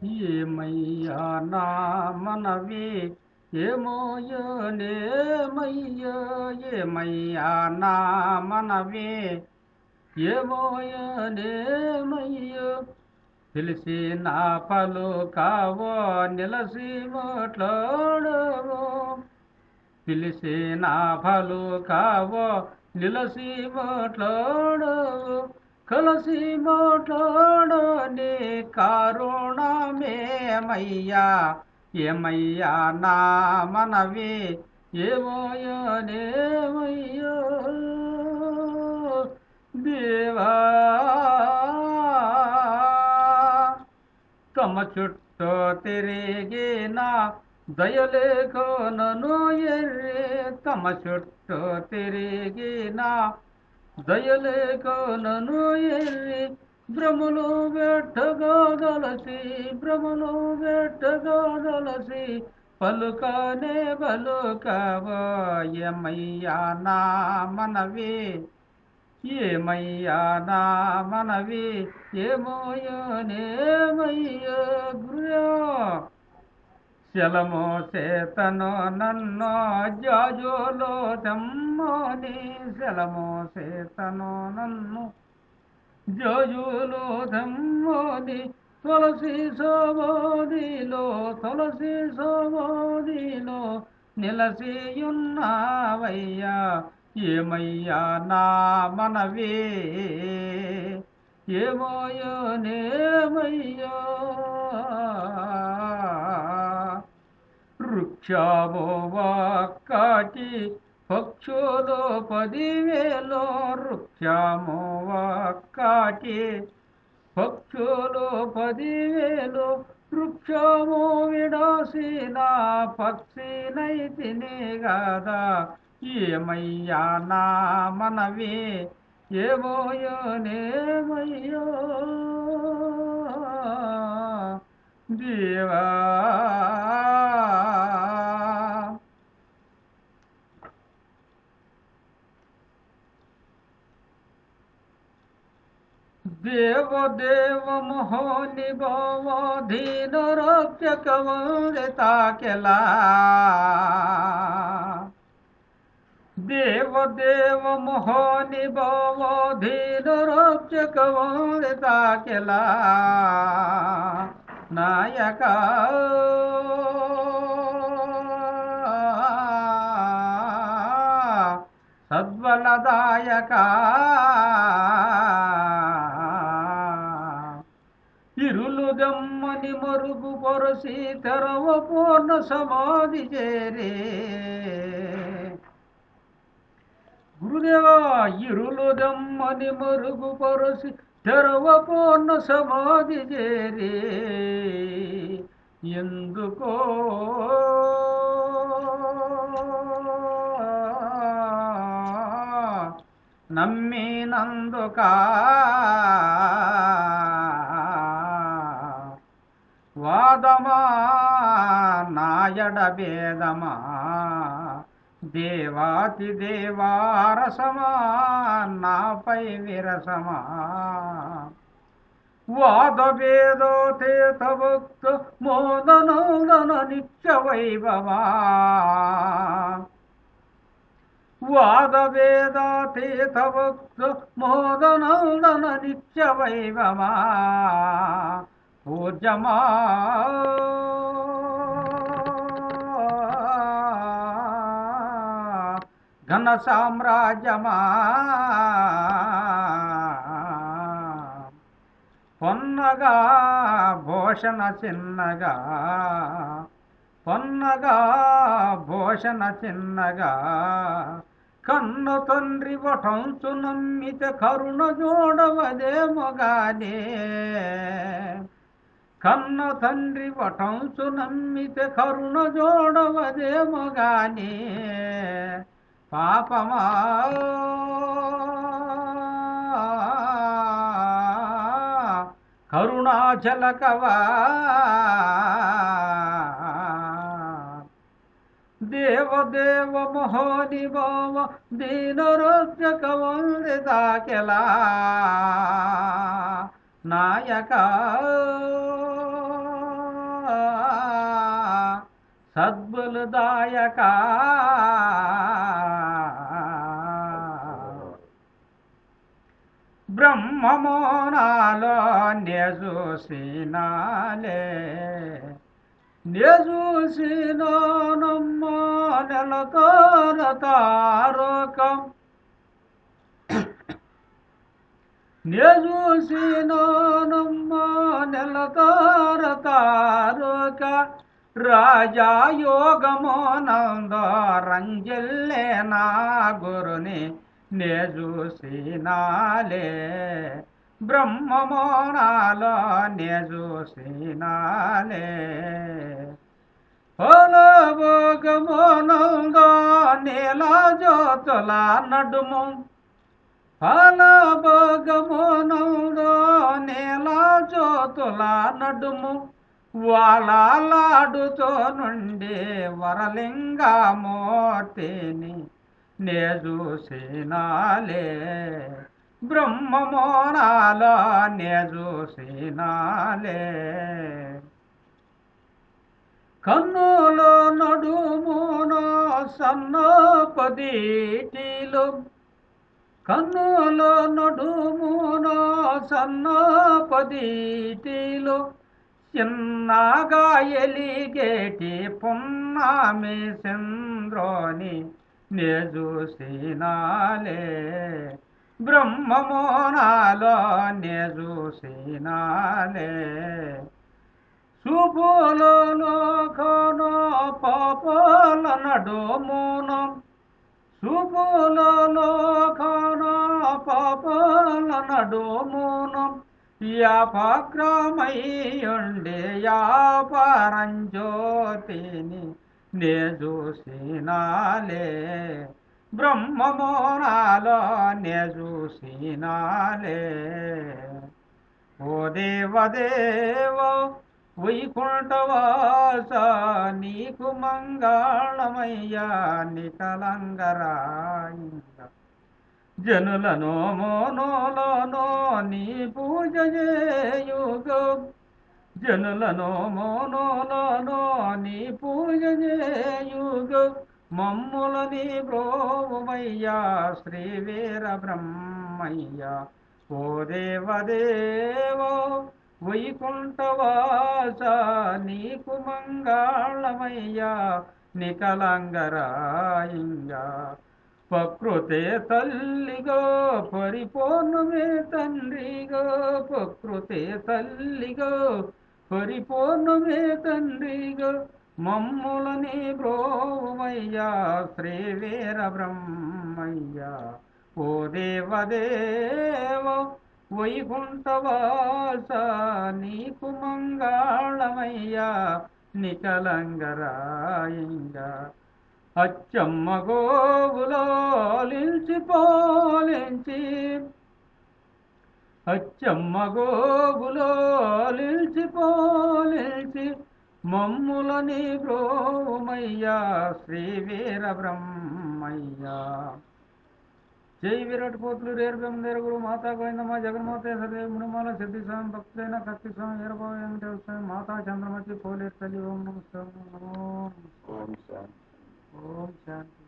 ఏమయ్యా నా మనవి ఏమోయనేమయ్యా ఏమయ్యా నా మనవి ఏమోయనేమయ్యో తెలిసి నా పలుకావో నిలసి మాట్లాడవో పిలిసి నా పలుకావో నిలసి మాట్లాడవో కలసి మాట్లాడని కారుణమేమయ్యా ఏమయ్యా నా మనవి ఏమోయనేమయ్యో దేవా తమ చుట్టూ తిరిగిన దయలేఖనను ఎర్రి తమ చుట్టూ తిరిగిన దయలేఖనను ఎర్రి భ్రమలు పెట్టగలసి పలుకనే పలుకవో ఏమయ్యా నా మనవి ఏమయ్యా నా మనవి ఏమోయనేమయ్యో గురుయా శలమో చేతను నన్ను జాజులో తెమ్మని శలమో చేతను నన్ను జాజులో తెమ్మని తులసి సమాధిలో నిలసియున్నావయ్యా ఏమయ్యా నా మనవి ఏమోయనేమయ్యా వృక్షము ఒక్కటి పక్షులు 10,000 వృక్షము ఒక్కటి పక్షులు 10,000 వృక్షము విడసిన పక్షినైతిని గదా ఏమయ్యా నా మనవి ఏమోయనేమయ్యో దేవా దేవ మోహని భావాధీన రక్షక వందితాకెలా దేవ మోహని భావాధీన రక్షక వందితాకెలా నాయక సద్బలదాయక ఇరులు గమ్మని మరుగు పొరసి తెరవ పూర్ణ సమాధి చేరే గురుదేవా ఇరులు గమ్మని మరుగు పొరసి తెరవ పూర్ణ సమాధి చేరే ఎందుకో నమ్మినందుక వాదమా నాయడ భేదమా దేవాతి దేవారసమా నాపై విరసమా వాదవేదోతేత భక్త మోదనోదన నిత్య వైభవా వాదవేదాతీత భక్త మోదనందన నిత్య వైభవా పూజ్యమా ఘన సామ్రాజ్యమా పొన్నగా భూషణ చిన్నగా పొన్నగా భూషణ చిన్నగా కన్న తండ్రి వటంచు నమ్మితే కరుణ జోడవదేమోగానే కన్న తండ్రి వటంచు నమ్మితే కరుణ జోడవదేమోగానే పాపమా కరుణాచలకవా దేవ మోహని భావ దీన రక్షక వందితాకెలా నాయక సద్బులదాయక బ్రహ్మమోనాలో నేజూసినాలే నేజూసినోనమ్మ నెలతోర తారకం నేజూసినోనమ్మ నెలతోర తారక రాజయోగమోనంద రంజల్లే నా గురుని నేజూసినాలే బ్రహ్మమోనాలో నేజూసినాలే ఫలభోగమోనంద నీల జ్యోతుల నడుము ఫలభోగమోనంద నీల జ్యోతుల నడుము వాలాడుతో నుండి వరలింగమూర్తిని నేజూసినాలే బ్రహ్మమోనాలో నేజూసినాలే కన్నులో నడుమునో సన్నపదీటిలో కన్నులో నడుమునో సన్నపదీటిలో చిన్నగా ఎలిగేటి పున్నామి చంద్రోని నేజూసినాలే బ్రహ్మమోనాలో నేజూసినాలే శుభులలో ఖనో పాపాల నడుమునం శుభులలో ఖనో పాపాల నడుమునం యాపక్రమయ్యుండే యాపరంజ్యోతిని నేజూసినాలే బ్రహ్మమోనాలో నేజూసినాలే ఓ దేవదేవ వైకుంఠవాస నీకు మంగళమయ్యా నికలంగరాయ జనులను మోనోలను నీ పూజ చేయుగో జనులను మోనోలను నీ పూజ చేయుగో మమ్ములని బ్రోవమయ్యా శ్రీ వీర బ్రహ్మయ్య ఓ దేవదేవో వైకుంఠవాస నీకు మంగళమయ్యా నికలంగరాయింగా ప్రకృతే తల్లిగో పరిపూర్ణమే తండ్రిగో ప్రకృతే తల్లిగో పరిపూర్ణమే తండ్రిగో మమ్ములని బ్రోవమయ్యా శ్రీ వీర బ్రహ్మయ్య ఓ దేవదేవ వైకుంఠవాస నీకు మంగళమయ్యా నికలంగరాయింగా అచ్చమ్మ గోవులో లించి పోలించి అచ్చమ్మ గోవులో లించి పోలించి మమ్ములని బ్రోమయ్యా శ్రీ వీర బ్రహ్మయ్యా జై విరాట్ కోతులు రేరు బెందేరు గురు మాతా గోవిందమ్మ జగన్మాత సదేవ మునిమాల సిద్ధి స్వామి భక్తులైన కత్తి స్వామి వీరభావ వెంకటేశ్వర స్వామి మాతా చంద్రమతి పోలేరు తల్లి ఓం నమః ఓం శాంతి.